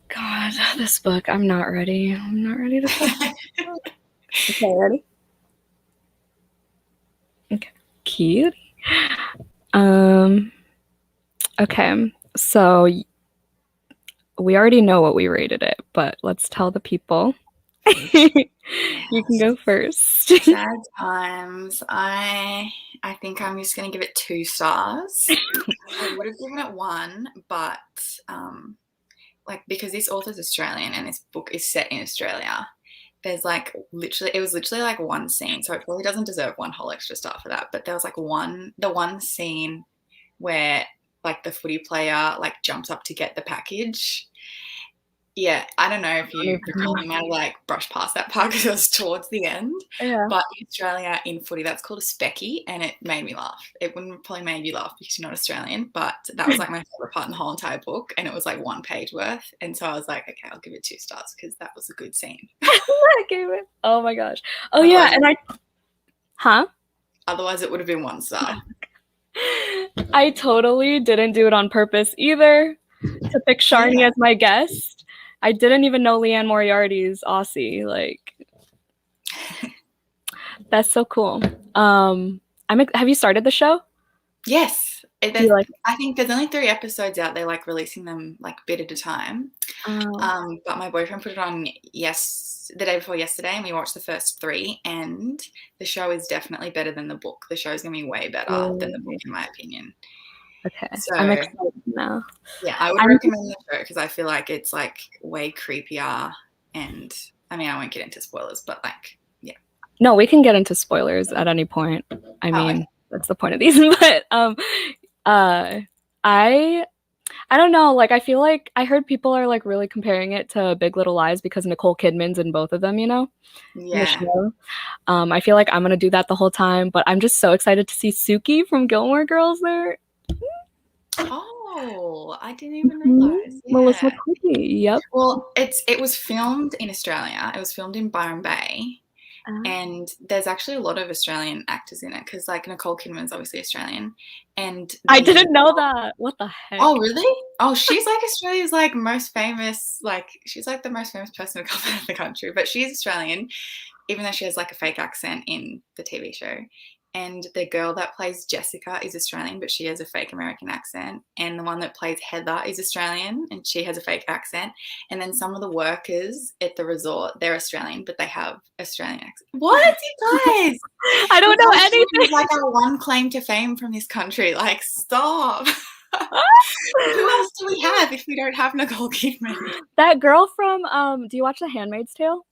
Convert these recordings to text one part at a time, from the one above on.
God, this book. I'm not ready. I'm not ready to talk. Okay, ready? Okay. Cute. Okay. So we already know what we rated it, but let's tell the people. You can go first. Sad times. I think I'm just gonna give it 2 stars. I would have given it 1, but like because this author's Australian and this book is set in Australia, there's like literally it was literally like one scene, so it probably doesn't deserve 1 whole extra star for that. But there was like the one scene where like the footy player like jumps up to get the package. Yeah, I don't know if you recall, you might have like brushed past that part because it was towards the end. Yeah. But in Australia, in footy, that's called a specky, and it made me laugh. It wouldn't probably made you laugh because you're not Australian, but that was like my favorite part in the whole entire book, and it was like 1 page worth. And so I was like, okay, I'll give it 2 stars because that was a good scene. I gave it. Oh my gosh. Oh yeah, and Otherwise, it would have been 1 star. I totally didn't do it on purpose either to pick Sharni as my guest. I didn't even know Leanne Moriarty's Aussie. Like, that's so cool. Have you started the show? Yes. I think there's only 3 episodes out. They're like releasing them like bit at a time. But my boyfriend put it on the day before yesterday, and we watched the first 3, and the show is definitely better than the book. The show is going to be way better than the book, in my opinion. Okay, so I'm excited now. Yeah, I would recommend the show because I feel like it's like way creepier, and I mean, I won't get into spoilers, but like, yeah. No, we can get into spoilers at any point. I mean, that's the point of these. But I don't know. Like, I feel like I heard people are like really comparing it to Big Little Lies because Nicole Kidman's in both of them, you know? Yeah. I feel like I'm going to do that the whole time, but I'm just so excited to see Suki from Gilmore Girls there. Oh, I didn't even realize. Yeah. Melissa McCarthy, yep. Well, it was filmed in Australia. It was filmed in Byron Bay. And there's actually a lot of Australian actors in it because, like, Nicole Kidman's obviously Australian, and I didn't know that. What the heck? Oh, really? Oh, she's like Australia's like most famous. Like, she's like the most famous person to come out of the country, but she's Australian, even though she has like a fake accent in the TV show. And the girl that plays Jessica is Australian, but she has a fake American accent. And the one that plays Heather is Australian, and she has a fake accent. And then some of the workers at the resort, they're Australian, but they have Australian accent. What, you guys? I don't know anything. It's like our one claim to fame from this country. Like, stop. Who else do we have if we don't have Nicole Kidman? That girl from, do you watch The Handmaid's Tale?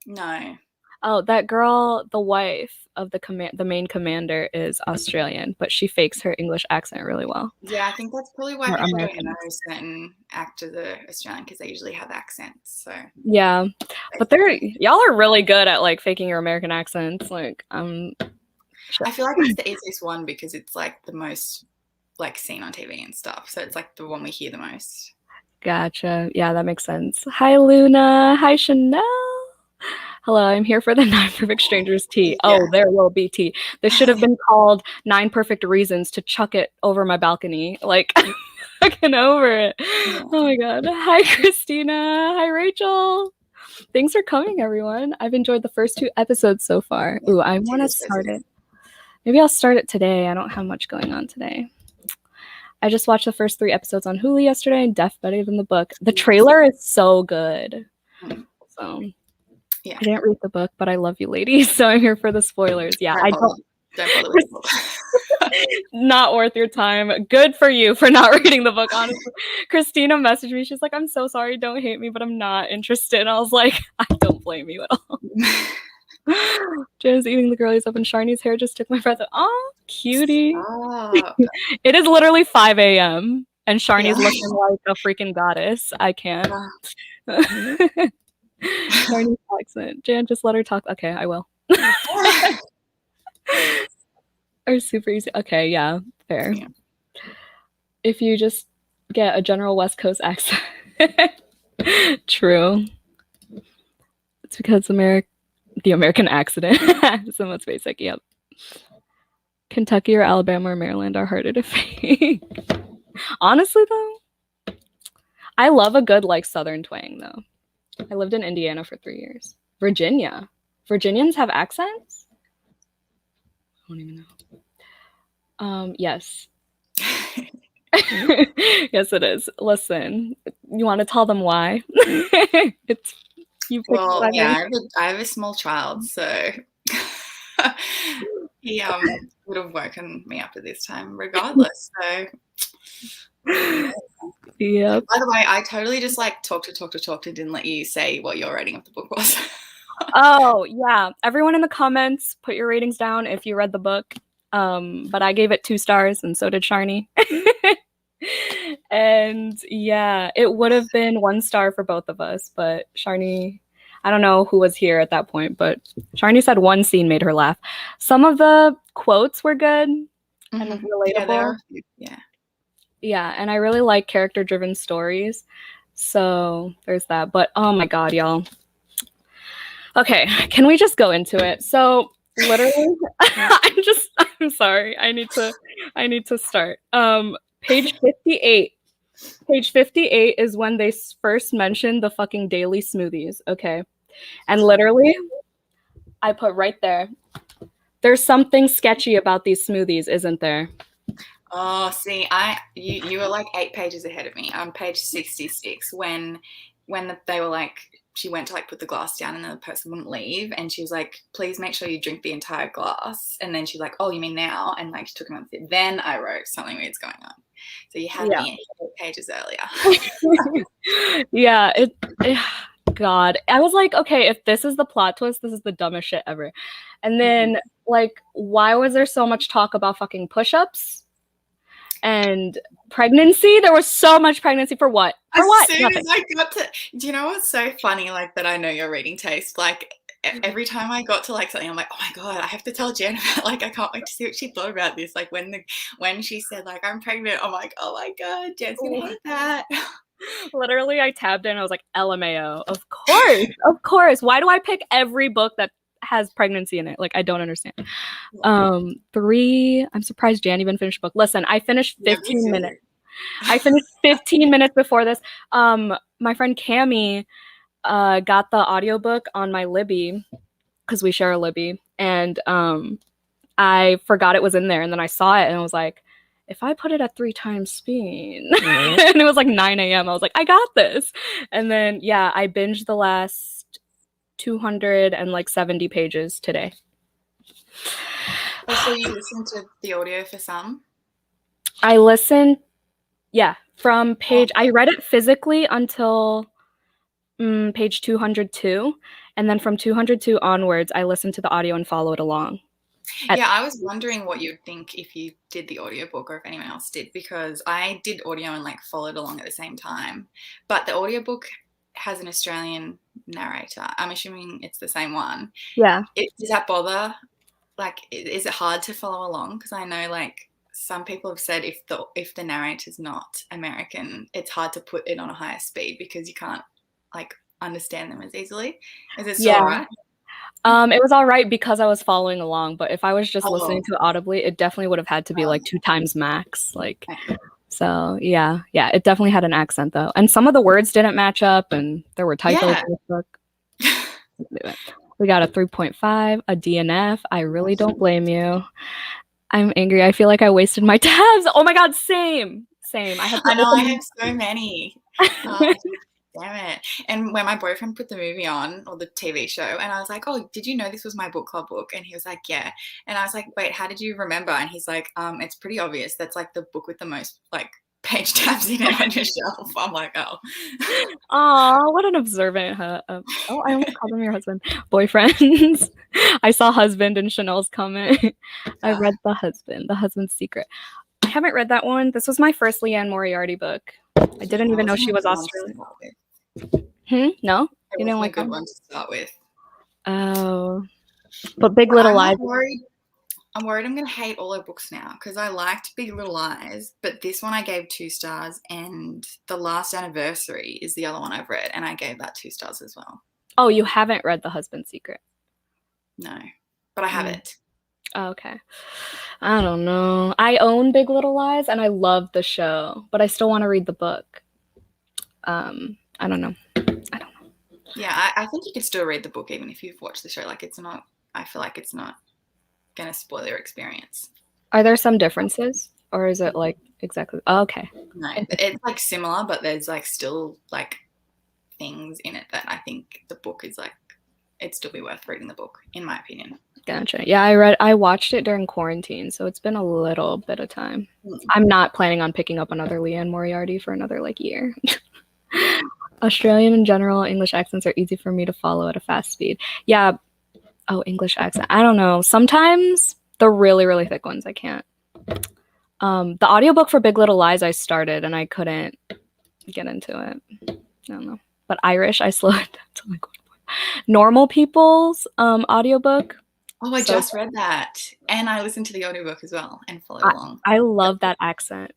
No. Oh, that girl, the wife of the main commander, is Australian, but she fakes her English accent really well. Yeah, I think that's probably why people don't know certain actors are Australian because they usually have accents. So yeah, but y'all are really good at like faking your American accents. Like, I feel like it's the easiest one because it's like the most like seen on TV and stuff. So it's like the one we hear the most. Gotcha. Yeah, that makes sense. Hi, Luna. Hi, Chanel. Hello, I'm here for the 9 Perfect Strangers tea. Yeah. Oh, there will be tea. This should have been called 9 Perfect Reasons to Chuck It Over My Balcony. Like, fucking over it. Yeah. Oh my God. Hi, Christina. Hi, Rachel. Thanks for coming, everyone. I've enjoyed the first 2 episodes so far. Ooh, I want to start it. Maybe I'll start it today. I don't have much going on today. I just watched the first 3 episodes on Hulu yesterday. Def better than the book. The trailer is so good. So... yeah. I didn't read the book, but I love you, ladies. So I'm here for the spoilers. Yeah, I don't. Not worth your time. Good for you for not reading the book, honestly. Christina messaged me. She's like, I'm so sorry. Don't hate me, but I'm not interested. And I was like, I don't blame you at all. Jen's eating the girlies up, and Sharni's hair just took my breath. Oh, cutie. It is literally 5 a.m. and Sharni's looking like a freaking goddess. I can't. Chinese accent. Jan, just let her talk. Okay, I will. Or super easy. Okay, yeah, fair. Yeah. If you just get a general West Coast accent. True. It's because the American accident. So much basic, yep. Kentucky or Alabama or Maryland are harder to fake. Honestly, though, I love a good like Southern twang though. I lived in Indiana for 3 years. Virginia. Virginians have accents? I don't even know. Yes. Yes, it is. Listen, you want to tell them why? It's you picked Well, yeah, seven. I have a small child, so he would have woken me up at this time regardless. So yeah. Yep. By the way, I totally just like talked and didn't let you say what your rating of the book was. Oh, yeah. Everyone in the comments, put your ratings down if you read the book. But I gave it 2 stars, and so did Sharni. And yeah, it would have been 1 star for both of us, but Sharni, I don't know who was here at that point, but Sharni said one scene made her laugh. Some of the quotes were good and Yeah, there relatable. are. Yeah. Yeah, and I really like character-driven stories. So there's that. But oh my god, y'all. Okay, can we just go into it? So literally, I'm sorry. I need to start. Page 58. Page 58 is when they first mentioned the fucking daily smoothies, okay? And literally, I put right there, there's something sketchy about these smoothies, isn't there? Oh, see, you were like 8 pages ahead of me on page 66 when they were like she went to like put the glass down and the person wouldn't leave and she was like, please make sure you drink the entire glass. And then she's like, oh, you mean now? And like she took another sip. Then I wrote something weird's going on. So you had Yeah. me 8 pages earlier. Yeah, God. I was like, okay, if this is the plot twist, this is the dumbest shit ever. And then, like, why was there so much talk about fucking push-ups and pregnancy? There was so much pregnancy for what? For As what? soon Nothing. as I got to, do you know what's so funny? Like that I know your reading taste. Like every time I got to like something, I'm like, oh my god, I have to tell Jen about. Like I can't wait to see what she thought about this. Like when she said like I'm pregnant, I'm like, oh my god, Jen's gonna hate that. Literally, I tabbed in. I was like, LMAO. Of course, of course. Why do I pick every book that has pregnancy in it? Like, I don't understand. 3. I'm surprised Jan even finished the book. Listen, I finished 15 minutes. I finished 15 minutes before this. My friend Cami got the audiobook on my Libby because we share a Libby, and I forgot it was in there, and then I saw it, and I was like, if I put it at 3 times speed, and it was like 9 a.m., I was like, I got this. And then, yeah, I binged the last 270 pages today. Oh, so you listened to the audio for some? I listened, yeah, from page, I read it physically until page 202, and then from 202 onwards, I listened to the audio and followed along. Yeah, I was wondering what you'd think if you did the audiobook or if anyone else did, because I did audio and like followed along at the same time. But the audiobook has an Australian narrator. I'm assuming it's the same one. Yeah. Does that bother? Like, is it hard to follow along? Because I know like some people have said if the narrator's not American, it's hard to put it on a higher speed because you can't like understand them as easily. Is it still Yeah. all right? It was all right because I was following along, but if I was just listening to it audibly, it definitely would have had to be like 2 times max. Like, so yeah, it definitely had an accent though, and some of the words didn't match up, and there were typos in the book. We got a 3.5, a DNF. I really don't blame you. I'm angry. I feel like I wasted my tabs. Oh my god, same. I know I have so many. Damn it. And when my boyfriend put the movie on or the TV show and I was like, oh, did you know this was my book club book? And he was like, yeah. And I was like, wait, how did you remember? And he's like, it's pretty obvious. That's like the book with the most like page tabs in it on your shelf. I'm like, oh. Oh, what an observant. I almost called him your husband. Boyfriends. I saw husband in Chanel's comment. I read The Husband's Secret. I haven't read that one. This was my first Leanne Moriarty book. I didn't even know she was Australian. No? You didn't like a good one to start with. Oh. But Big Little Lies. I'm worried I'm going to hate all her books now because I liked Big Little Lies, but this one I gave 2 stars, and The Last Anniversary is the other one I've read, and I gave that 2 stars as well. Oh, you haven't read The Husband's Secret? No, but I have it. Oh, okay. I don't know. I own Big Little Lies, and I love the show, but I still want to read the book. I don't know. Yeah, I think you could still read the book even if you've watched the show. Like, it's not. I feel like it's not going to spoil your experience. Are there some differences, or is it like exactly? Oh, okay. No, it's like similar, but there's like still like things in it that I think the book is like, it'd still be worth reading the book, in my opinion. Gotcha. Yeah, I watched it during quarantine, so it's been a little bit of time. I'm not planning on picking up another Leanne Moriarty for another like year. Australian in general, English accents are easy for me to follow at a fast speed. Yeah. Oh, English accent. I don't know. Sometimes the really, really thick ones I can't. The audiobook for Big Little Lies I started and I couldn't get into it. I don't know. But Irish, I slowed it down to like normal people's audiobook. Oh, I just read that. And I listened to the audiobook as well and followed along. I love that accent.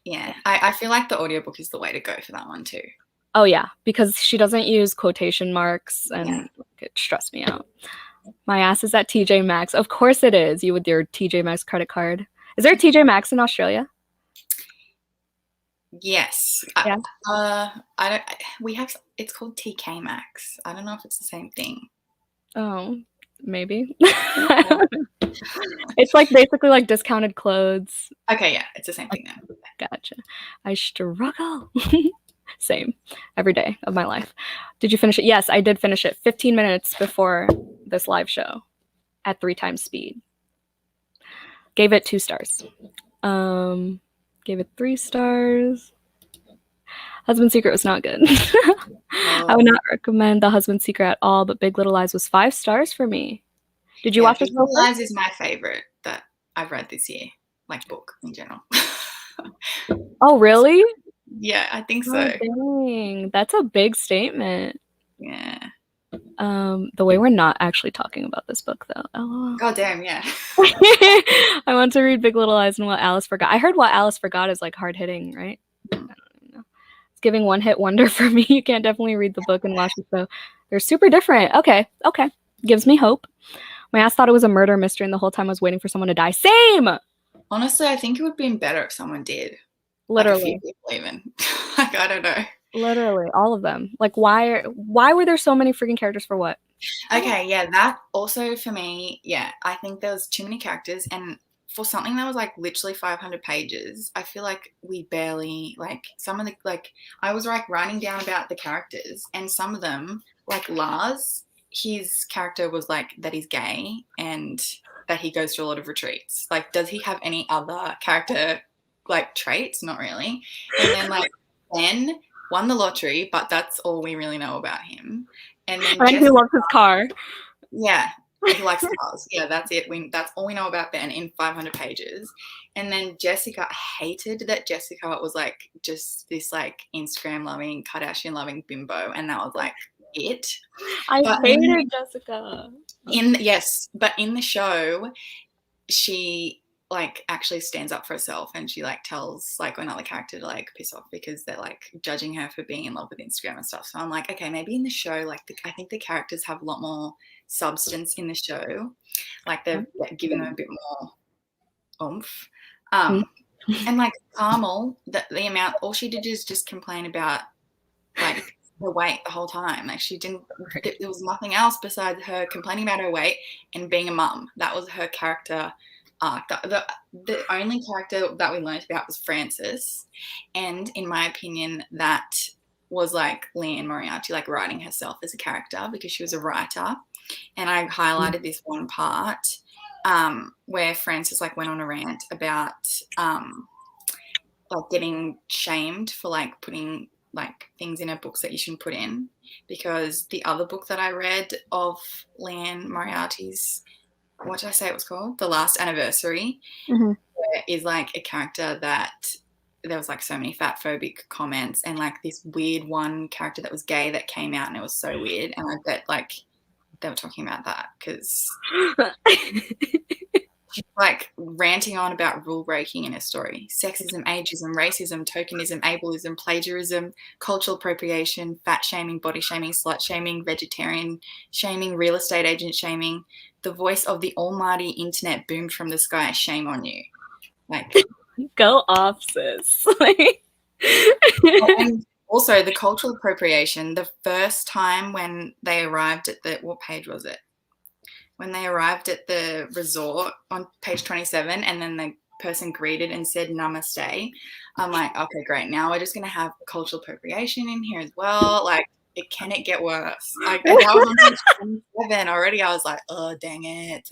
Yeah. I feel like the audiobook is the way to go for that one too. Oh, yeah. Because she doesn't use quotation marks and it stressed me out. My ass is at TJ Maxx. Of course it is. You with your TJ Maxx credit card. Is there a TJ Maxx in Australia? Yes. Yeah. I don't. We have. It's called TK Maxx. I don't know if it's the same thing. Oh, maybe. It's like basically like discounted clothes. Okay, yeah, it's the same thing then. Gotcha. I struggle. Same. Every day of my life. Did you finish it? Yes, I did finish it 15 minutes before this live show at 3 times speed. Gave it 2 stars. Gave it 3 stars. Husband's Secret was not good. I would not recommend The Husband's Secret at all, but Big Little Lies was 5 stars for me. Did you watch it? Big Little Lies is my favorite that I've read this year, like book in general. Oh, really? Yeah, I think so. Oh, dang. That's a big statement. Yeah. The way we're not actually talking about this book, though. LOL. God damn, yeah. I want to read Big Little Lies and What Alice Forgot. I heard What Alice Forgot is like hard hitting, right? I don't even know. It's giving one hit wonder for me. You can't definitely read the book and watch it, though. They're super different. Okay. Gives me hope. My ass thought it was a murder mystery, and the whole time I was waiting for someone to die. Same! Honestly, I think it would have been better if someone did. Literally. Like a few people even. Like, I don't know. Literally, all of them. Like, why were there so many freaking characters for what? Okay, yeah, that also for me, yeah, I think there was too many characters, and for something that was like literally 500 pages, I feel like we barely, like, some of the, like, I was like writing down about the characters, and some of them, like Lars, his character was like that he's gay and that he goes to a lot of retreats. Like, does he have any other character like traits? Not really. And then like Ben won the lottery, but that's all we really know about him. And then he loves his car. Yeah, he likes cars. Yeah, that's it. That's all we know about Ben in 500 pages. And then Jessica, I hated that Jessica was like just this like Instagram loving, Kardashian loving bimbo, and that was like it. I hated Jessica. But in the show, she like actually stands up for herself, and she like tells like another character to like piss off because they're like judging her for being in love with Instagram and stuff. So I'm like, okay, maybe in the show, like I think the characters have a lot more substance in the show, like they're giving them a bit more oomph. And like Carmel, the amount, all she did is just complain about like her weight the whole time. Like she didn't, there was nothing else besides her complaining about her weight and being a mum. That was her character arc. The only character that we learned about was Frances, and in my opinion, that was like Leanne Moriarty, like writing herself as a character because she was a writer. And I highlighted this one part where Frances like went on a rant about like getting shamed for like putting like things in her books that you shouldn't put in, because the other book that I read of Leanne Moriarty's, what did I say it was called? The Last Anniversary, is like a character that there was like so many fat phobic comments and like this weird one character that was gay that came out, and it was so weird. And I bet like they were talking about that because she's like ranting on about rule breaking in her story: sexism, ageism, racism, tokenism, ableism, plagiarism, cultural appropriation, fat shaming, body shaming, slut shaming, vegetarian shaming, real estate agent shaming. The voice of the almighty internet boomed from the sky. Shame on you. Like, go off, sis. Also, the cultural appropriation, the first time when they arrived at what page was it? When they arrived at the resort on page 27, and then the person greeted and said namaste, I'm like, okay, great. Now we're just going to have cultural appropriation in here as well. Like, can it get worse? Like, and that was on page 27 already. I was like, oh, dang it.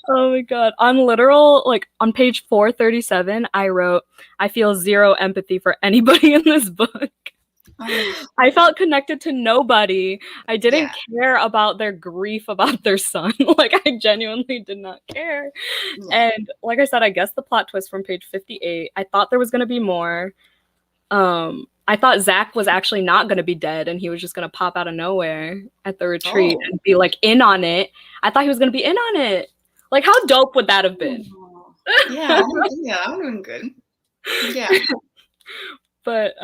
Oh my god. On literal, like on page 437, I wrote, I feel zero empathy for anybody in this book. I felt connected to nobody. I didn't care about their grief about their son. Like, I genuinely did not care. Yeah. And like I said, I guess the plot twist from page 58, I thought there was going to be more. I thought Zach was actually not going to be dead and he was just going to pop out of nowhere at the retreat and be like in on it. I thought he was going to be in on it. Like, how dope would that have been? Yeah, that would have been good. Yeah. But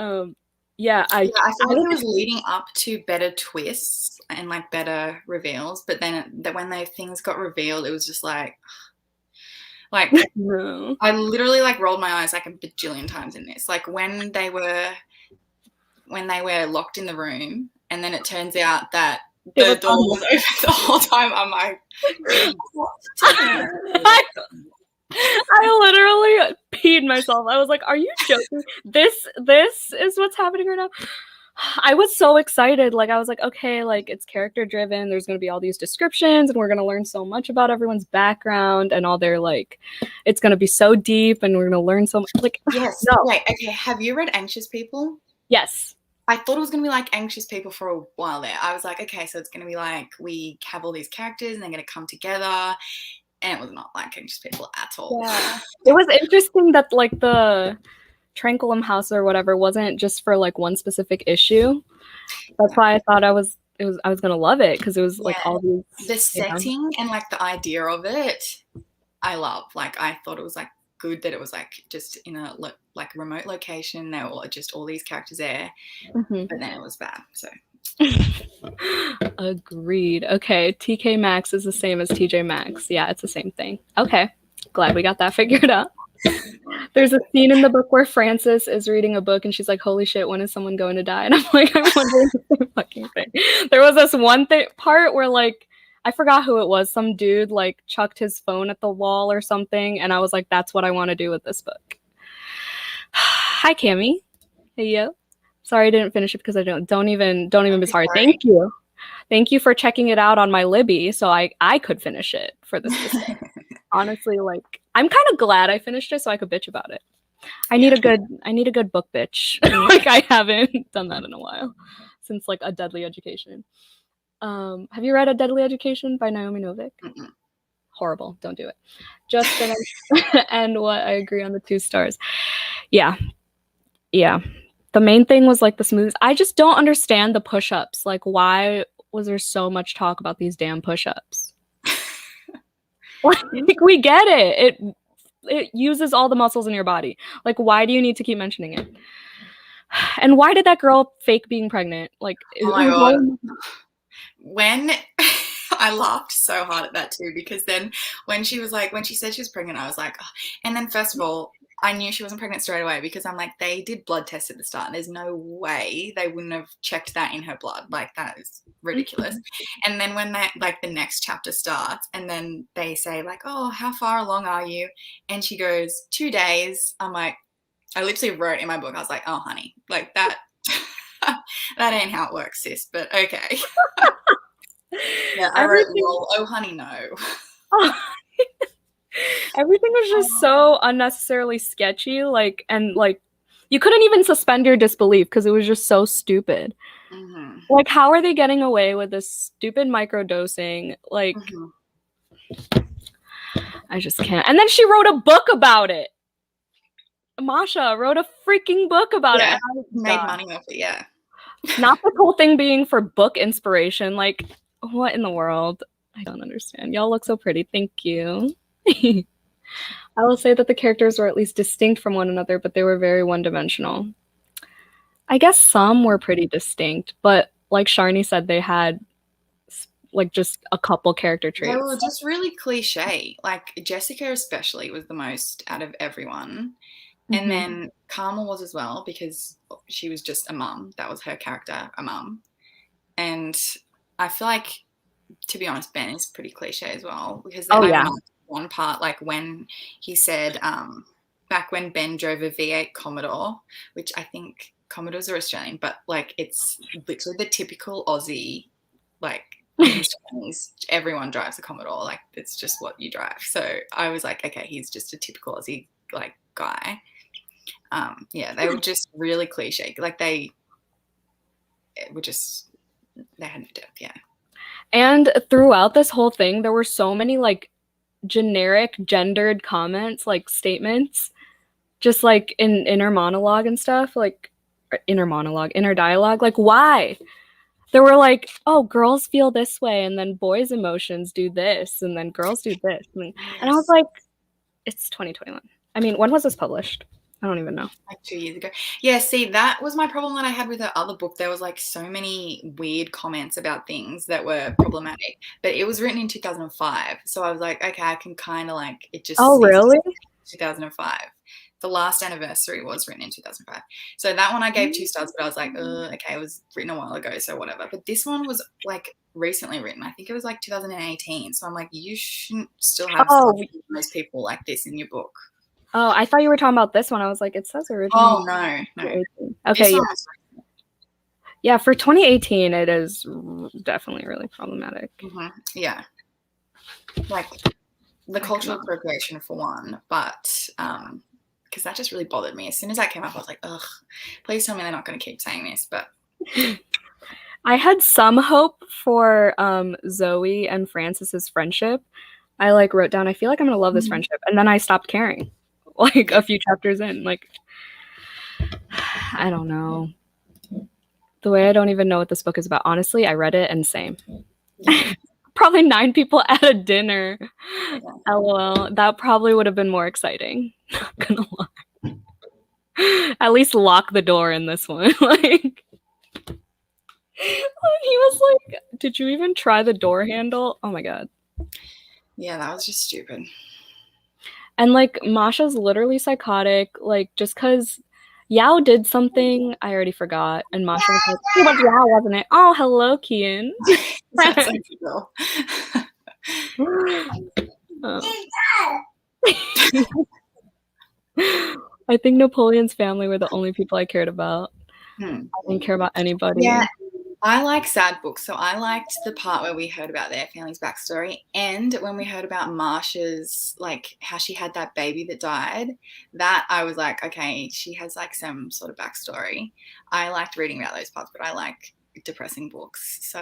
yeah, I feel like it was leading up to better twists and like better reveals, but then when those things got revealed, it was just like no. I literally like rolled my eyes like a bajillion times in this. Like when they were locked in the room, and then it turns out that the door was open the whole time. I'm like, I literally peed myself. I was like, are you joking? This is what's happening right now. I was so excited. Like, I was like, okay, like, it's character driven. There's going to be all these descriptions and we're going to learn so much about everyone's background and all their, like, it's going to be so deep and we're going to learn so much. Like, yes. No. Wait, okay. Have you read Anxious People? Yes. I thought it was going to be like Anxious People for a while there. I was like, okay, so it's going to be like we have all these characters and they're going to come together. And it was not like Anxious People at all. Yeah. It was interesting that, like, the Tranquillum House or whatever wasn't just for, like, one specific issue. That's why I thought I was gonna love it, because it was like all these. The setting and like the idea of it, I love. Like, I thought it was like good that it was like just in a like remote location. There were just all these characters there, but then it was bad. So. Agreed. Okay, TK Maxx is the same as TJ Maxx. Yeah, it's the same thing. Okay, glad we got that figured out. There's a scene in the book where Frances is reading a book and she's like, holy shit, when is someone going to die? And I'm like, I'm wondering the same fucking thing. There was this one part where, like, I forgot who it was. Some dude, like, chucked his phone at the wall or something. And I was like, that's what I want to do with this book. Hi, Cammie. Hey, yo. Sorry I didn't finish it because I don't even be sorry. Thank you. Thank you for checking it out on my Libby so I could finish it for this. Honestly, like, I'm kind of glad I finished it so I could bitch about it. I need a good book bitch. Like, I haven't done that in a while since, like, A Deadly Education. Have you read A Deadly Education by Naomi Novik? Horrible. Don't do it. Just finished. And what I agree on the 2 stars. Yeah. The main thing was, like, the smooth. I just don't understand the push-ups. Like, why was there so much talk about these damn push-ups? Like, we get it. It uses all the muscles in your body. Like, why do you need to keep mentioning it? And why did that girl fake being pregnant? Like, oh my god. When I laughed so hard at that too, because then when she said she was pregnant, I was like, oh. And then first of all, I knew she wasn't pregnant straight away because I'm like, they did blood tests at the start. And there's no way they wouldn't have checked that in her blood. Like, that is ridiculous. And then when the next chapter starts and then they say like, oh, how far along are you? And she goes, 2 days. I'm like, I literally wrote in my book, I was like, oh, honey, like that, that ain't how it works, sis, but okay. Yeah, I wrote, oh, honey, no. Everything was just so unnecessarily sketchy, like, and like, you couldn't even suspend your disbelief because it was just so stupid. Like, how are they getting away with this stupid microdosing? Like, I just can't. And then she wrote a book about it. Masha wrote a freaking book about it. And made money off it, yeah. Not the whole thing being for book inspiration. Like, what in the world? I don't understand. Y'all look so pretty. Thank you. I will say that the characters were at least distinct from one another, but they were very one-dimensional. I guess some were pretty distinct, but like Sharni said, they had like just a couple character traits. They were just really cliche. Like, Jessica especially was the most out of everyone. And then Carmel was as well, because she was just a mum. That was her character, a mum. And I feel like, to be honest, Ben is pretty cliche as well, because then I remarked one part, like when he said, back when Ben drove a V8 Commodore, which I think Commodores are Australian, but like it's literally the typical Aussie, like in his 20s, everyone drives a Commodore, like it's just what you drive. So I was like, okay, he's just a typical Aussie like guy. Yeah, they were just really cliche. Like they had no depth, yeah. And throughout this whole thing, there were so many like generic gendered comments, like statements, just like in inner monologue and stuff, like inner dialogue. Like, why? There were like, oh, girls feel this way, and then boys' emotions do this, and then girls do this. And I was like, it's 2021. I mean, when was this published? I don't even know. Like 2 years ago. Yeah, see, that was my problem that I had with her other book. There was like so many weird comments about things that were problematic. But it was written in 2005. So I was like, okay, I can kind of like, it just Oh, really? 2005. The Last Anniversary was written in 2005. So that one I gave 2 stars, but I was like, okay, it was written a while ago, so whatever. But this one was like recently written. I think it was like 2018. So I'm like, you shouldn't still have most people like this in your book. Oh, I thought you were talking about this one. I was like, it says originally. Oh, no. Okay, yeah. Yeah, for 2018, it is definitely really problematic. Yeah. Like, the cultural appropriation for one, but because that just really bothered me. As soon as that came up, I was like, ugh, please tell me they're not going to keep saying this. But I had some hope for Zoe and Francis's friendship. I like wrote down, I feel like I'm going to love this friendship. And then I stopped caring. Like a few chapters in, like, I don't know. The way I don't even know what this book is about. Honestly, I read it and same. Probably 9 people at a dinner. LOL. That probably would have been more exciting. Not gonna lie. At least lock the door in this one. Like, he was like, did you even try the door handle? Oh my god. Yeah, that was just stupid. And like Masha's literally psychotic, like just because Yao did something, I already forgot. And Masha was like, it was Yao, wasn't it? Oh, hello, Kian. I think Napoleon's family were the only people I cared about. I didn't care about anybody. Yeah. I like sad books, so I liked the part where we heard about their family's backstory, and when we heard about Marsha's, like, how she had that baby that died, that I was like, okay, she has, like, some sort of backstory. I liked reading about those parts, but I like depressing books, so...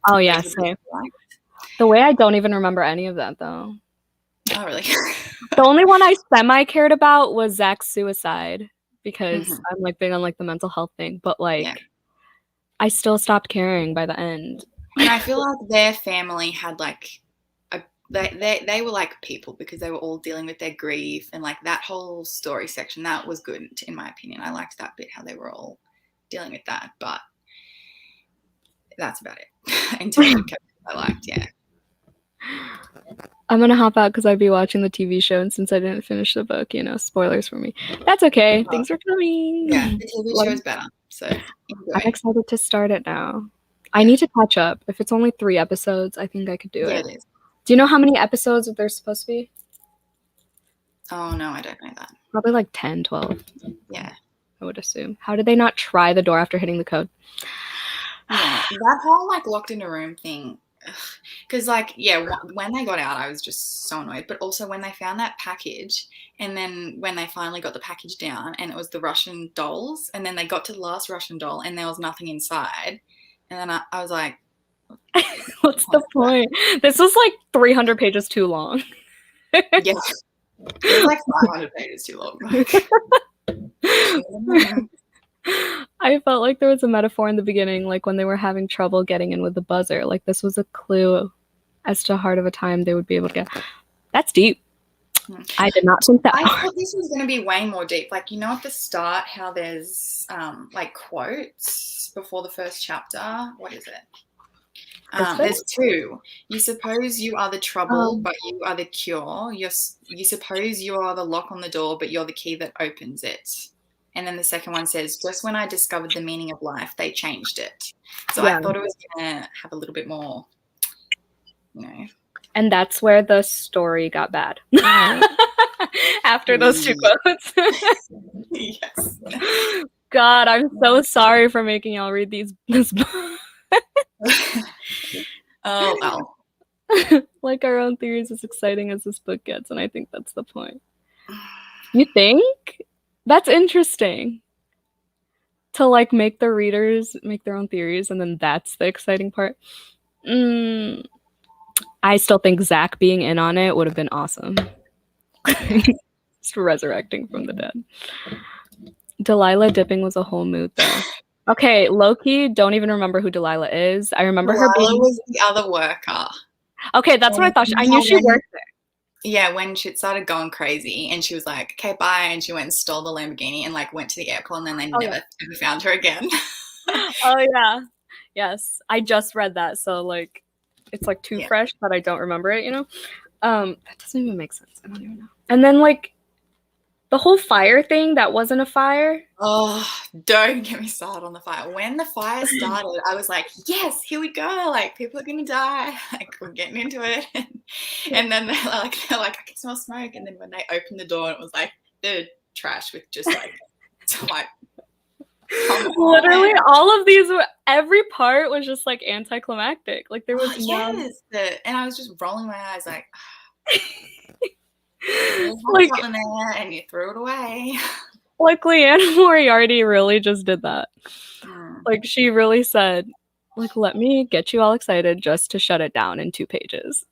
Oh, yeah, same. The way I don't even remember any of that, though. Oh, really? The only one I semi-cared about was Zach's suicide, because I'm, like, big on, like, the mental health thing, but, like... Yeah. I still stopped caring by the end. And I feel like their family had like they were like people, because they were all dealing with their grief, and like that whole story section, that was good in my opinion. I liked that bit, how they were all dealing with that, but that's about it. In terms of characters I liked, yeah. I'm gonna hop out because I'd be watching the TV show, and since I didn't finish the book, you know, spoilers for me. That's okay. Things are coming. Yeah, the TV show is better. So enjoy. I'm excited to start it now. I need to catch up. If it's only 3 episodes, I think I could do it. It is. Do you know how many episodes there's supposed to be? Oh, no, I don't know that. Probably like 10, 12. Yeah. I would assume. How did they not try the door after hitting the code? Yeah, that whole like locked in a room thing. Because like, yeah, when they got out, I was just so annoyed. But also when they found that package, and then when they finally got the package down, and it was the Russian dolls, and then they got to the last Russian doll, and there was nothing inside, and then I was like, what's the point? This was like 300 pages too long. Yeah, it was like 500 pages too long. I felt like there was a metaphor in the beginning, like when they were having trouble getting in with the buzzer. Like this was a clue as to Heart of a Time they would be able to get. That's deep. I did not think that. I thought this was going to be way more deep. Like, you know, at the start, how there's like quotes before the first chapter. What is it? There's two. You suppose you are the trouble, Um, but you are the cure. You suppose you are the lock on the door, but you're the key that opens it. And then the second one says, just when I discovered the meaning of life, they changed it. So I yeah. thought it was going to have a little bit more, you know. And that's where the story got bad. After those two quotes. Yes. God, I'm so sorry for making y'all read this book. Oh, well. Like our own theories, as exciting as this book gets, and I think that's the point. You think? That's interesting. To like make the readers make their own theories, and then that's the exciting part. I still think Zach being in on it would have been awesome. Just resurrecting from the dead. Delilah dipping was a whole mood though. Okay, low-key, don't even remember who Delilah is. I remember her being... was the other worker. Okay, that's what I thought. I knew she worked there. Yeah, when shit started going crazy and she was like, okay, bye. And she went and stole the Lamborghini and like went to the airport and then they never ever found her again. Oh, yeah. Yes. I just read that. So like, it's like too fresh that I don't remember it, you know? That doesn't even make sense. I don't even know. And then like the whole fire thing that wasn't a fire. Oh, don't get me started on the fire. When the fire started, I was like, yes, here we go. Like, people are going to die. Like, we're getting into it. And then they're like, I can smell smoke. And then when they opened the door, it was like the trash with just like, so like, literally all of these were, every part was just like anticlimactic. Like there was and I was just rolling my eyes like, like something there and you threw it away. Like Leanne Moriarty really just did that. Like she really said, like, let me get you all excited just to shut it down in 2 pages.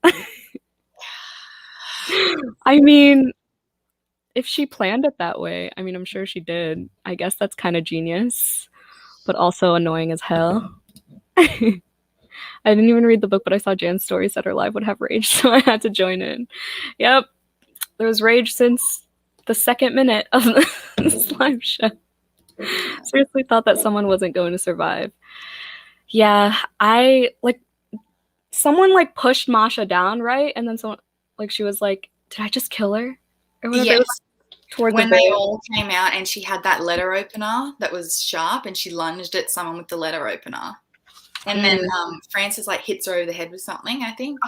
I mean, if she planned it that way, I mean, I'm sure she did. I guess that's kind of genius, but also annoying as hell. I didn't even read the book, but I saw Jan's story said her live would have rage, so I had to join in. Yep, there was rage since the 2nd minute of this live show. Seriously thought that someone wasn't going to survive. Yeah, I like someone like pushed Masha down, right? And then someone like she was like, "Did I just kill her?" Or whatever. Yes. Towards when they all came out and she had that letter opener that was sharp and she lunged at someone with the letter opener. And then Frances like hits her over the head with something, I think.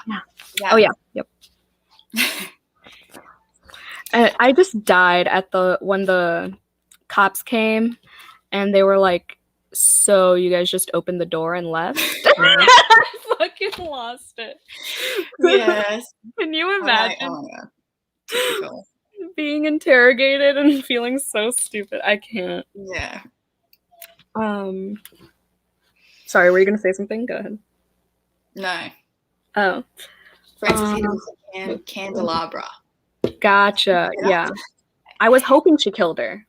Oh yeah. Yep. I just died at when the cops came and they were like, so you guys just opened the door and left? I fucking lost it. Yes. Can you imagine? Oh my God. Typical. Being interrogated and feeling so stupid. I can't. Yeah. Sorry, were you gonna say something? Go ahead. No. Oh. Frances hit it with a candelabra. Gotcha. Yeah. I was hoping she killed her.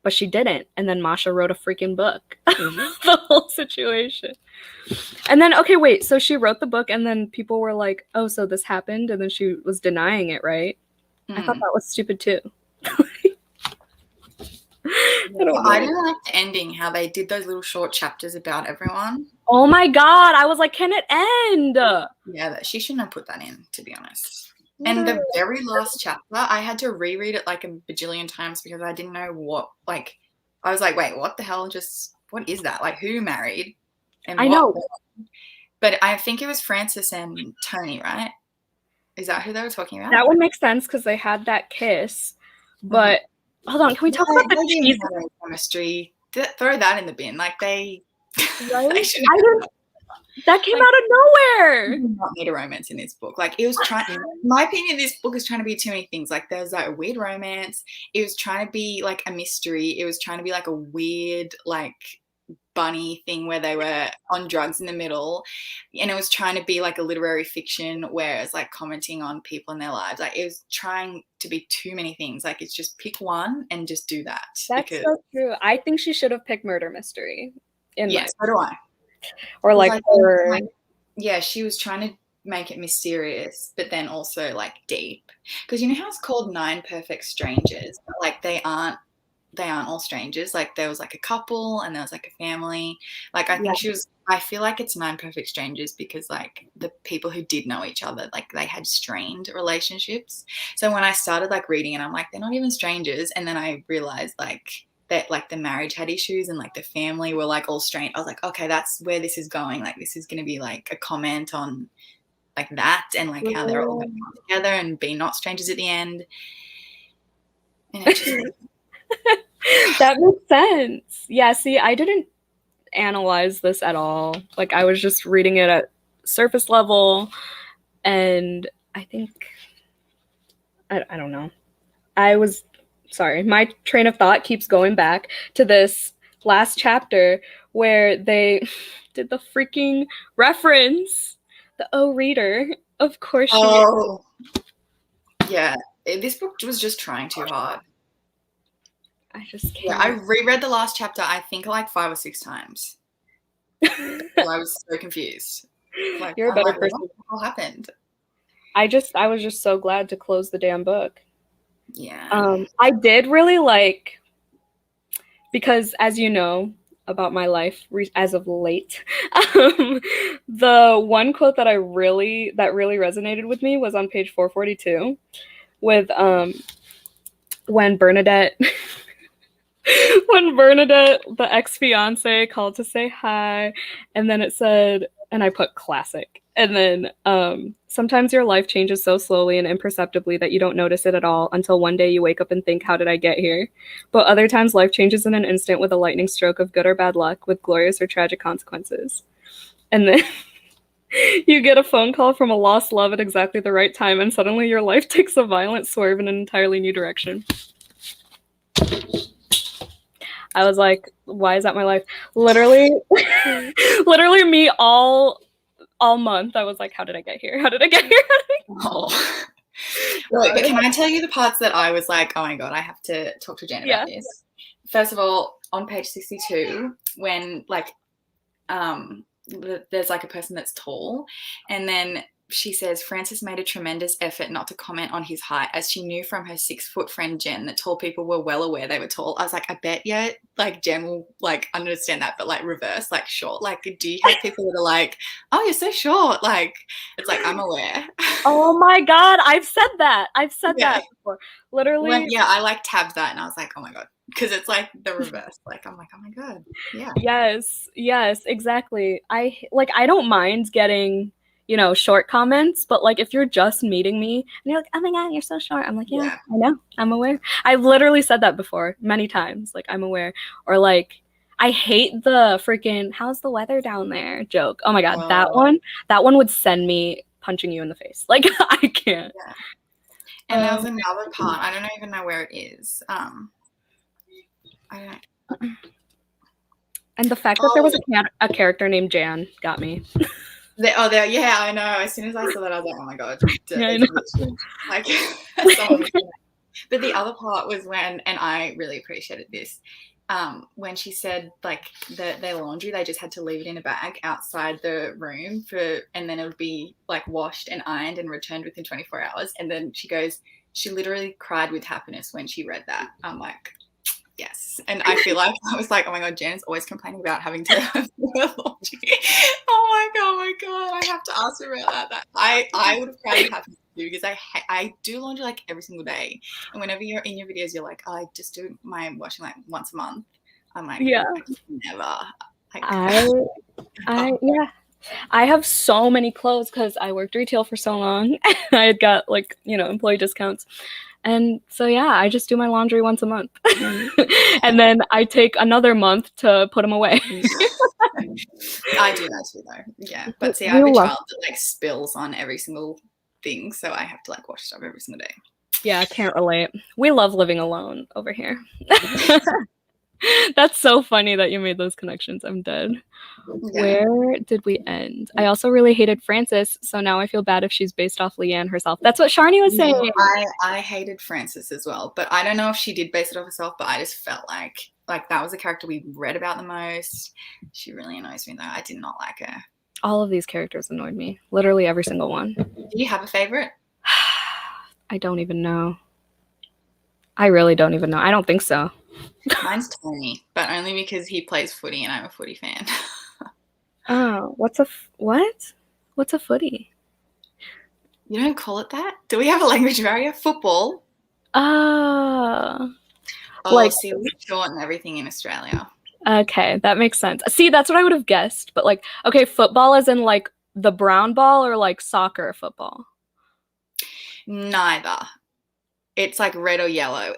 But she didn't. And then Masha wrote a freaking book. The whole situation. And then, okay, wait. So she wrote the book and then people were like, oh, so this happened? And then she was denying it, right? I thought that was stupid too. I didn't like the ending, how they did those little short chapters about everyone. Oh my God. I was like, can it end? Yeah, she shouldn't have put that in, to be honest. And the very last chapter, I had to reread it like a bajillion times because I didn't know what, like, I was like, wait, what the hell? What is that? Like, who married? And I know. But I think it was Frances and Tony, right? Is that who they were talking about? That would make sense because they had that kiss. But hold on, can we talk about the cheese chemistry? Throw that in the bin. Like they that came out of nowhere. You do not need a romance in this book. Like it was trying. In my opinion, this book is trying to be too many things. Like there's like a weird romance. It was trying to be like a mystery. It was trying to be like a weird like bunny thing where they were on drugs in the middle, and it was trying to be like a literary fiction where it's like commenting on people in their lives. Like it was trying to be too many things. Like it's just pick one and just do that. That's so true. I think she should have picked murder mystery. Yes, so do I. Or like horror. Yeah, she was trying to make it mysterious, but then also like deep. Because you know how it's called 9 Perfect Strangers, but like they aren't they aren't all strangers. Like there was like a couple and there was like a family. Like I think I feel like it's Nine Perfect Strangers because like the people who did know each other, like they had strained relationships. So when I started like reading it, I'm like, they're not even strangers. And then I realized like that like the marriage had issues and like the family were like all strained. I was like, okay, that's where this is going. Like this is going to be like a comment on like that and like how they're all going to come together and be not strangers at the end. And it just that makes sense. Yeah, see, I didn't analyze this at all. Like I was just reading it at surface level, and I think I don't know. Sorry, my train of thought keeps going back to this last chapter where they did the freaking reference. The reader, of course. Yeah, this book was just trying too hard. I just can't. Yeah, I reread the last chapter, I think like 5 or 6 times. I was so confused. Like, you're a better person. What happened? I was just so glad to close the damn book. Yeah. I did really like, because as you know about my life as of late, the one quote that really resonated with me was on page 442 with when Bernadette the ex-fiance, called to say hi, and then it said, and I put classic, and then sometimes your life changes so slowly and imperceptibly that you don't notice it at all until one day you wake up and think, how did I get here? But other times life changes in an instant with a lightning stroke of good or bad luck with glorious or tragic consequences. And then you get a phone call from a lost love at exactly the right time, and suddenly your life takes a violent swerve in an entirely new direction. I was like, why is that my life? Literally me all month. I was like, how did I get here? How did I get here? Oh. Look, can I tell you the parts that I was like, oh my God, I have to talk to Jen about this? First of all, on page 62, when like there's like a person that's tall, and then she says Frances made a tremendous effort not to comment on his height, as she knew from her 6-foot friend Jen that tall people were well aware they were tall. I was like, I bet you like Jen will like understand that, but like reverse, like short. Like, do you have people that are like, oh, you're so short? Like, it's like, I'm aware. Oh my God, I've said that before. Literally. I like tabbed that and I was like, oh my God, because it's like the reverse. Like, I'm like, oh my God, yeah. Yes, exactly. I don't mind getting, short comments, but like if you're just meeting me and you're like, oh my God, you're so short, I'm like, yeah. I know, I'm aware. I've literally said that before many times, like, I'm aware. Or like, I hate the freaking how's the weather down there joke. Oh my God, that one would send me punching you in the face. Like, I can't. Yeah. And there was another part, I don't even know where it is. I don't. And the fact that there was a character named Jan got me. Yeah, I know. As soon as I saw that, I was like, oh my God. Like, but the other part was when, and I really appreciated this, when she said like their laundry, they just had to leave it in a bag outside the room and then it would be like washed and ironed and returned within 24 hours. And then she goes, she literally cried with happiness when she read that. I'm like, yes. And I feel like I was like, oh my God, Jan's always complaining about having to do her laundry. Oh my God, I have to ask her about that. I would have cried with happiness too, because I do laundry like every single day. And whenever you're in your videos, you're like, oh, I just do my washing like once a month. I'm like, yeah, never. I have so many clothes because I worked retail for so long. I had got like, employee discounts. And so, yeah, I just do my laundry once a month. And then I take another month to put them away. I do that too, though. Yeah. But see, I have a child that like spills on every single thing. So I have to like wash stuff every single day. Yeah, I can't relate. We love living alone over here. That's so funny that you made those connections. I'm dead. Yeah. Where did we end? I also really hated Frances, so now I feel bad if she's based off Leanne herself. That's what Sharni was saying. I hated Frances as well, but I don't know if she did base it off herself, but I just felt like that was the character we read about the most. She really annoys me, though. I did not like her. All of these characters annoyed me. Literally every single one. Do you have a favorite? I don't even know. I really don't even know. I don't think so. Mine's Tony, but only because he plays footy and I'm a footy fan. Oh, what? What's a footy? You don't call it that? Do we have a language barrier? Football? Oh, Oh, like, see, we shorten everything in Australia. okay, that makes sense. See, that's what I would have guessed. But like, okay, football is in like the brown ball or like soccer football? Neither. It's like red or yellow.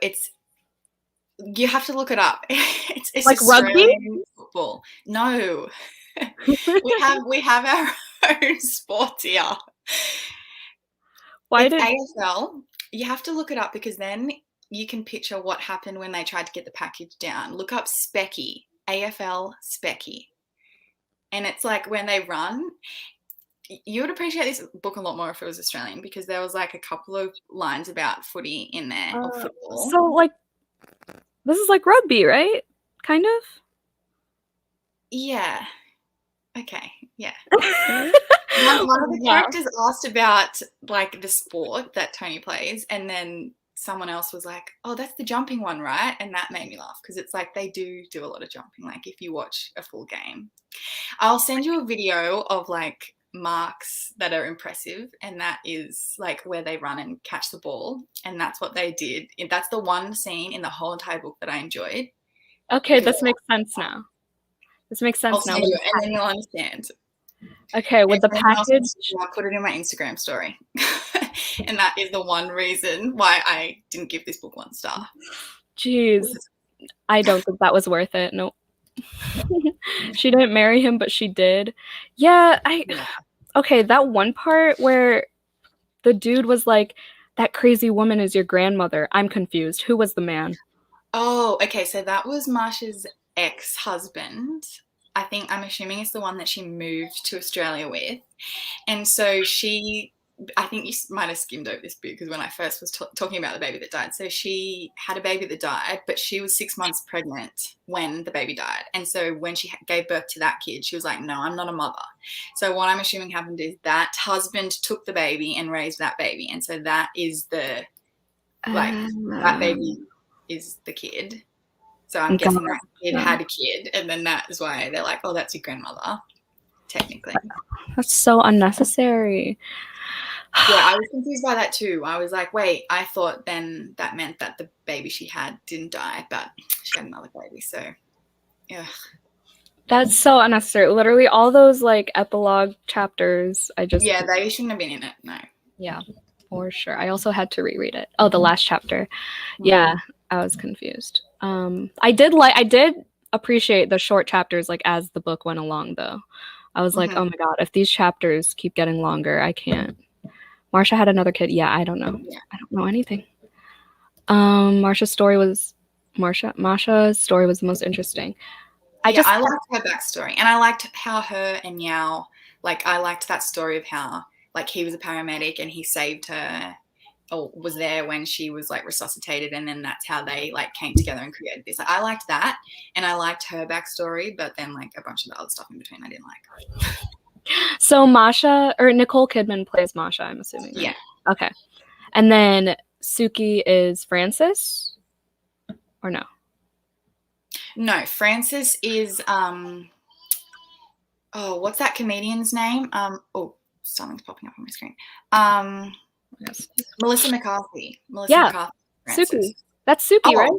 You have to look it up. It's Like rugby? Australian football. No. we have our own sport here. Why It's did AFL. You have to look it up because then you can picture what happened when they tried to get the package down. Look up Specky, AFL Specky. And it's like when they run, you would appreciate this book a lot more if it was Australian because there was like a couple of lines about footy in there or football. so like this is like rugby, right? Kind of? Yeah. Okay. Yeah. One of the Wow. characters asked about like the sport that Tony plays, and then someone else was like, "Oh, that's the jumping one, right?" And that made me laugh because it's like they do a lot of jumping. Like if you watch a full game, I'll send you a video of like marks that are impressive, and that is like where they run and catch the ball, and that's what they did. That's the one scene in the whole entire book that I enjoyed. Okay, this makes sense now. This makes I'll sense now. send you, and then you'll understand. Okay, with the package. I'll put it in my Instagram story. And that is the one reason why I didn't give this book 1 star. Jeez, I don't think that was worth it. Nope. She didn't marry him, but she did. Yeah, okay, that one part where the dude was like, that crazy woman is your grandmother. I'm confused. Who was the man? Oh, okay. So that was Marsha's ex-husband. I'm assuming it's the one that she moved to Australia with. And so I think you might have skimmed over this bit because when I first was talking about the baby that died. So she had a baby that died, but she was 6 months pregnant when the baby died. And so when she gave birth to that kid, she was like, no, I'm not a mother. So what I'm assuming happened is that husband took the baby and raised that baby. And so that is that baby is the kid. So I'm guessing that kid had a kid. And then that is why they're like, oh, that's your grandmother, technically. That's so unnecessary. Yeah, I was confused by that too. I was like, wait, I thought then that meant that the baby she had didn't die, but she had another baby. So, yeah. That's so unnecessary. Literally all those like epilogue chapters, Yeah, they shouldn't have been in it, no. Yeah, for sure. I also had to reread it. Oh, the last chapter. Yeah, I was confused. I did appreciate the short chapters like as the book went along though. I was like, oh my god, if these chapters keep getting longer, I can't. Marsha had another kid. Yeah, I don't know. Yeah. I don't know anything. Masha's story was the most interesting. I liked her backstory, and I liked how her and Yao, like I liked that story of how like he was a paramedic and he saved her or was there when she was like resuscitated, and then that's how they like came together and created this. Like, I liked that, and I liked her backstory, but then like a bunch of the other stuff in between I didn't like. So Nicole Kidman plays Masha, I'm assuming, right? Yeah. Okay. And then Suki is Frances? Or no? No, Frances is what's that comedian's name? Something's popping up on my screen. Yes. Melissa McCarthy. McCarthy. Suki. That's Suki, right?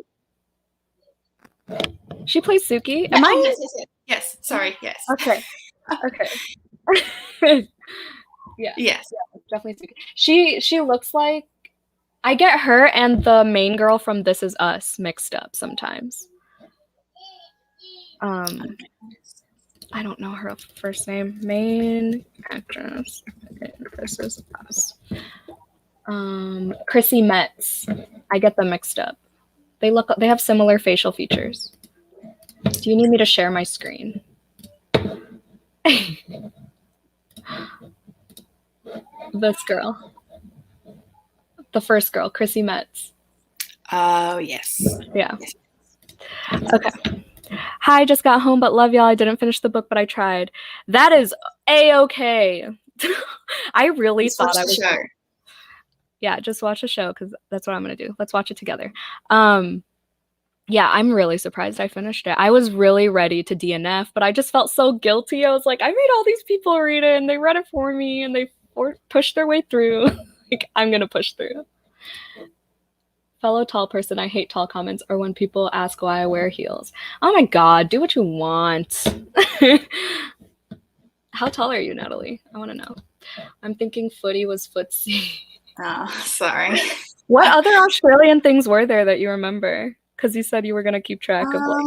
She plays Suki. Am I? Yes. Sorry. Yes. Okay. Yeah. Yes. Yeah, definitely Suki. She looks like, I get her and the main girl from This Is Us mixed up sometimes. I don't know her first name. Main actress. This Is Us. Chrissy Metz. I get them mixed up. They have similar facial features. Do you need me to share my screen? This girl. The first girl, Chrissy Metz. Oh, yes. Yeah. Okay. Hi, just got home, but love y'all. I didn't finish the book, but I tried. That is A-okay. I really thought I was... Show. Yeah, just watch the show because that's what I'm going to do. Let's watch it together. Yeah, I'm really surprised I finished it. I was really ready to DNF, but I just felt so guilty. I was like, I made all these people read it, and they read it for me, and they pushed their way through. Like, I'm gonna push through. Fellow tall person, I hate tall comments or when people ask why I wear heels. Oh my god, do what you want. How tall are you, Natalie? I want to know. I'm thinking footy was footsie. Oh, sorry. What other Australian things were there that you remember? Because you said you were going to keep track of like.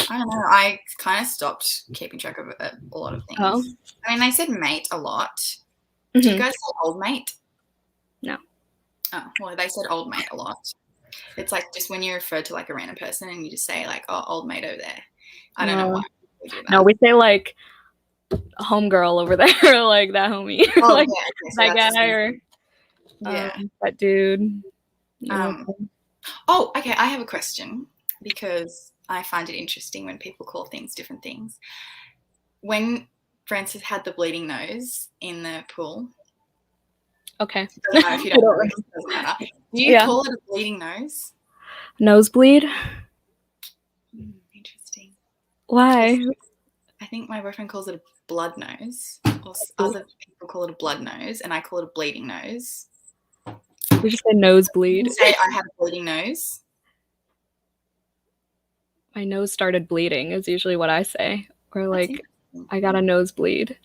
I don't know. I kind of stopped keeping track of a lot of things. Oh. I mean, they said mate a lot. Do you guys say old mate? No. Oh, well, they said old mate a lot. It's like just when you refer to like a random person and you just say like, oh, old mate over there. I don't know why we do that. No, we say like homegirl over there, like that homie. Oh, like yeah, that guy or that dude. Oh, okay. I have a question because I find it interesting when people call things different things. When Francis had the bleeding nose in the pool. Okay. Doesn't matter if you don't know, it doesn't matter. Do you call it a bleeding nose? Nosebleed? Interesting. Why? I think my boyfriend calls it a blood nose, or other people call it a blood nose, and I call it a bleeding nose. We just say nosebleed. You say I have a bleeding nose. My nose started bleeding is usually what I say. Or like, I got a nosebleed.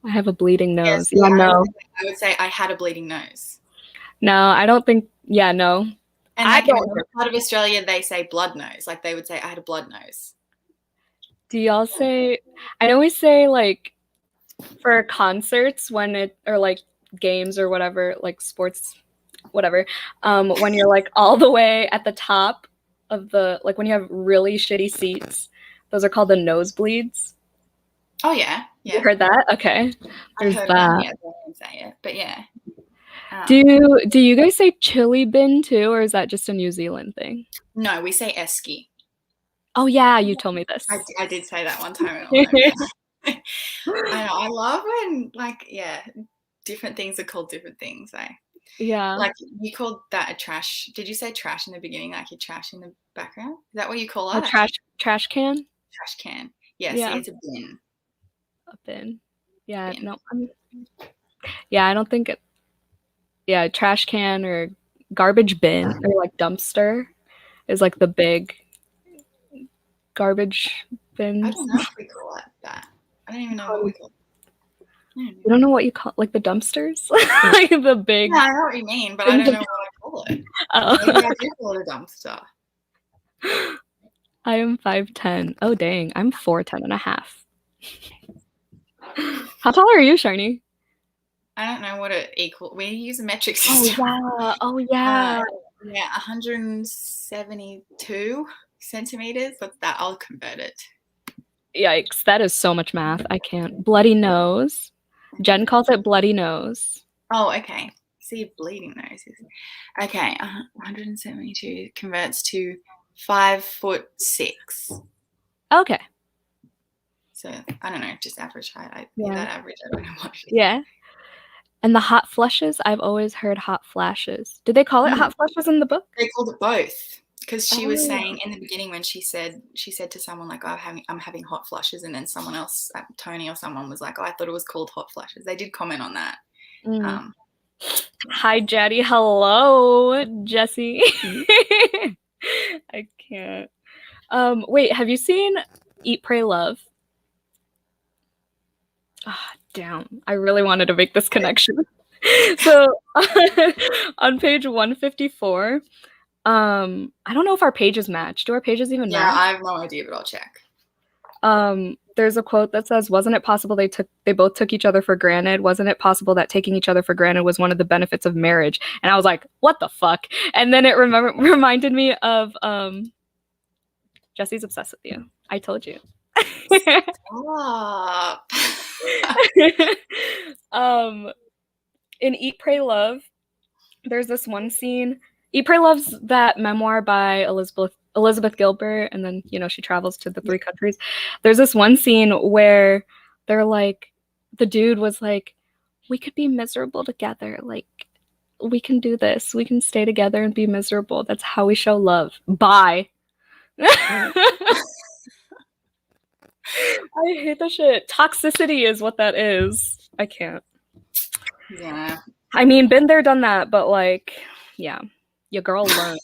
I have a bleeding nose. Yes, no. I would say I had a bleeding nose. No, I don't think. Yeah, no. And like in another part of Australia, they say blood nose. Like they would say I had a blood nose. Do y'all say? I know we say like for concerts when it or like games or whatever, like sports, whatever. When you're like all the way at the top of the like when you have really shitty seats, those are called the nosebleeds. Oh yeah. You heard that? Okay. There's that. Yeah, I didn't say it, but yeah. Do you guys say chili bin too, or is that just a New Zealand thing? No, we say esky. Oh yeah, you told me this. I did say that one time. I know. I love when different things are called different things. Yeah. Like you called that a trash. Did you say trash in the beginning? Like your trash in the background? Is that what you call it? A trash can? Trash can. Yeah, see, it's a bin. A bin. Yeah, bin. No. Yeah, I don't think it. Yeah, trash can or garbage bin or like dumpster is like the big garbage bin. I don't know if we call it that. I don't even know what we call it. You don't know what you call like the dumpsters? Like the big. Yeah, I know what you mean, but I don't know what I call it. Maybe I do call it a dumpster. I am 5'10". Oh dang, I'm 4'10" and a half. How tall are you, Sharni? I don't know what it equal. We use a metric system. Oh yeah. Yeah, 172 centimeters. What's that? I'll convert it. Yikes, that is so much math. I can't. Bloody nose. Jen calls it bloody nose. Oh, okay. See, bleeding nose. Okay, 172 converts to 5'6". Okay. So I don't know, just average height. That average, I don't know what it is. Yeah. And the hot flushes, I've always heard hot flashes. Did they call it hot flushes in the book? They called it both. Because she was saying in the beginning when she said to someone like, oh, I'm having hot flushes, and then someone else, Tony or someone was like, oh, I thought it was called hot flushes. They did comment on that. Hi, Jaddy. Hello, Jesse. I can't. Wait, have you seen Eat, Pray, Love? Ah, damn. I really wanted to make this connection. So on page 154, I don't know if our pages match. Do our pages even match? Yeah, I have no idea, but I'll check. There's a quote that says, wasn't it possible they both took each other for granted? Wasn't it possible that taking each other for granted was one of the benefits of marriage? And I was like, what the fuck? And then it reminded me of Jesse's obsessed with you. I told you. Stop. In Eat, Pray, Love, there's this one scene. Eat, Pray, Love's that memoir by Elizabeth Gilbert, and then, she travels to the 3 countries. There's this one scene where they're like, the dude was like, we could be miserable together. Like, We can do this. We can stay together and be miserable. That's how we show love. Bye. I hate that shit. Toxicity is what that is. I can't. Yeah. I mean, been there, done that, but like, yeah, your girl learned.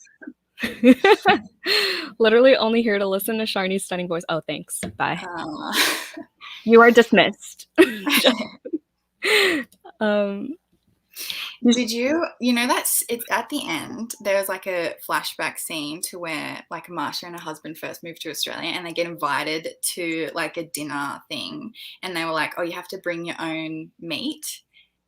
Literally only here to listen to Sharni's stunning voice. Oh, thanks. Bye. You are dismissed. Did you know that's it's at the end there's like a flashback scene to where like Marsha and her husband first moved to Australia and they get invited to like a dinner thing and they were like, oh, you have to bring your own meat,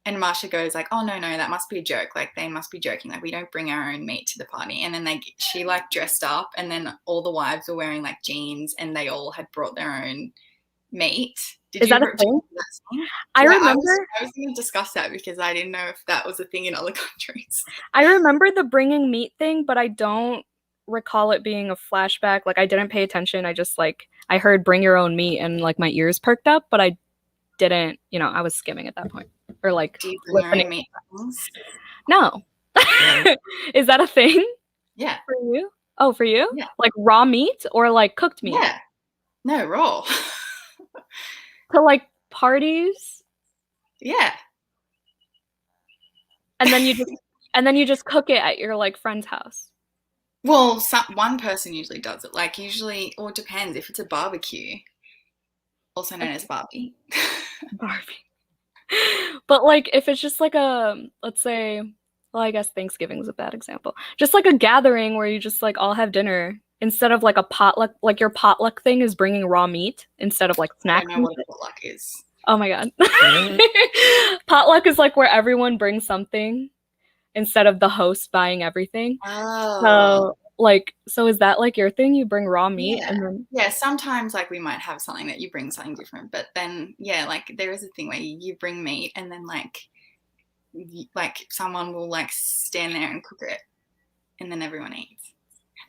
and Marsha goes like, oh no, that must be a joke, like they must be joking, like we don't bring our own meat to the party. And then she like dressed up and then all the wives were wearing like jeans and they all had brought their own meat. Is that a thing? I remember. I was going to discuss that because I didn't know if that was a thing in other countries. I remember the bringing meat thing, but I don't recall it being a flashback. Like I didn't pay attention. I just like I heard "bring your own meat" and like my ears perked up, but I didn't. I was skimming at that point, or like do you bring your own meat? No. Is that a thing? Yeah. For you? Oh, for you? Yeah. Like raw meat or like cooked meat? Yeah. No, raw. To like parties? Yeah. And then you just cook it at your like friend's house. Well, one person usually does it. Like usually, or it depends if it's a barbecue, also known as Barbie. Barbie. But like if it's just like let's say, well, I guess Thanksgiving is a bad example. Just like a gathering where you just like all have dinner instead of like a potluck. Like your potluck thing is bringing raw meat instead of like snacks. I don't know what a potluck is. Oh my god. Potluck is like where everyone brings something instead of the host buying everything. Oh. So is that like your thing? You bring raw meat? Yeah. And then yeah, sometimes like we might have something that you bring something different, but then yeah, like there is a thing where you bring meat and then like someone will like stand there and cook it and then everyone eats.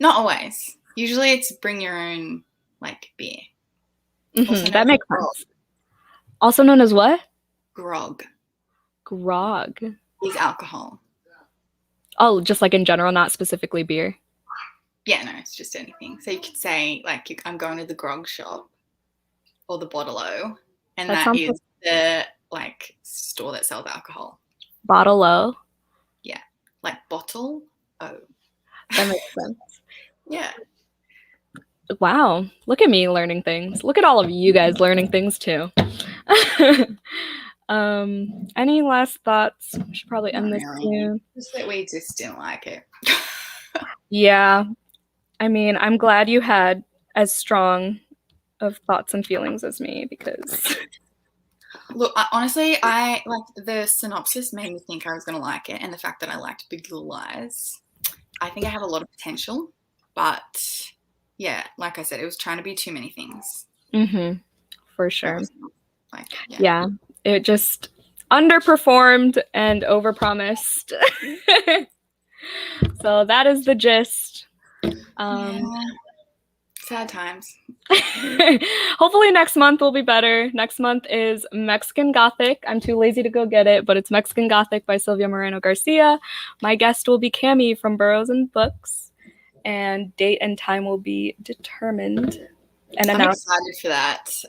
Not always. Usually it's bring your own like beer. That makes sense. Also known as what? Grog. Grog is alcohol. Oh, just like in general, not specifically beer? Yeah, no, it's just anything. So you could say like I'm going to the grog shop or the Bottle-O, and that is the like store that sells alcohol. Bottle-O? Yeah, like Bottle-O. That makes sense. Yeah. Wow, look at me learning things. Look at all of you guys learning things too. Any last thoughts? We should probably end this soon. Just that we just didn't like it. Yeah. I mean, I'm glad you had as strong of thoughts and feelings as me because... Look, honestly, I like the synopsis made me think I was going to like it, and the fact that I liked Big Little Lies. I think I have a lot of potential, but yeah, like I said, it was trying to be too many things. For sure. Yeah, it just underperformed and overpromised. So that is the gist. Sad times. Hopefully next month will be better. Next month is Mexican Gothic. I'm too lazy to go get it, but it's Mexican Gothic by Silvia Moreno Garcia. My guest will be Cami from Burrows and Books, and date and time will be determined and announced. I'm excited for that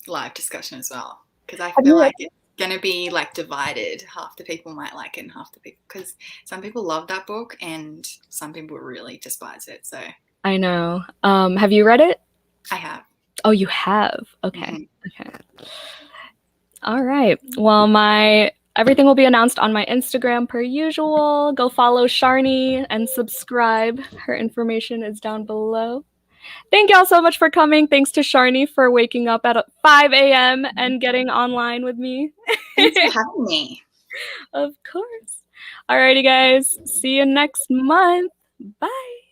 live discussion as well, because I feel like it's gonna be like divided. Half the people might like it and half the people, because some people love that book and some people really despise it. So I know. Have you read it? I have. Oh, you have? Okay. Okay. All right. Well, everything will be announced on my Instagram per usual. Go follow Sharni and subscribe. Her information is down below. Thank y'all so much for coming. Thanks to Sharni for waking up at 5 a.m. and getting online with me. Thanks for having me. Of course. Alrighty, guys. See you next month. Bye.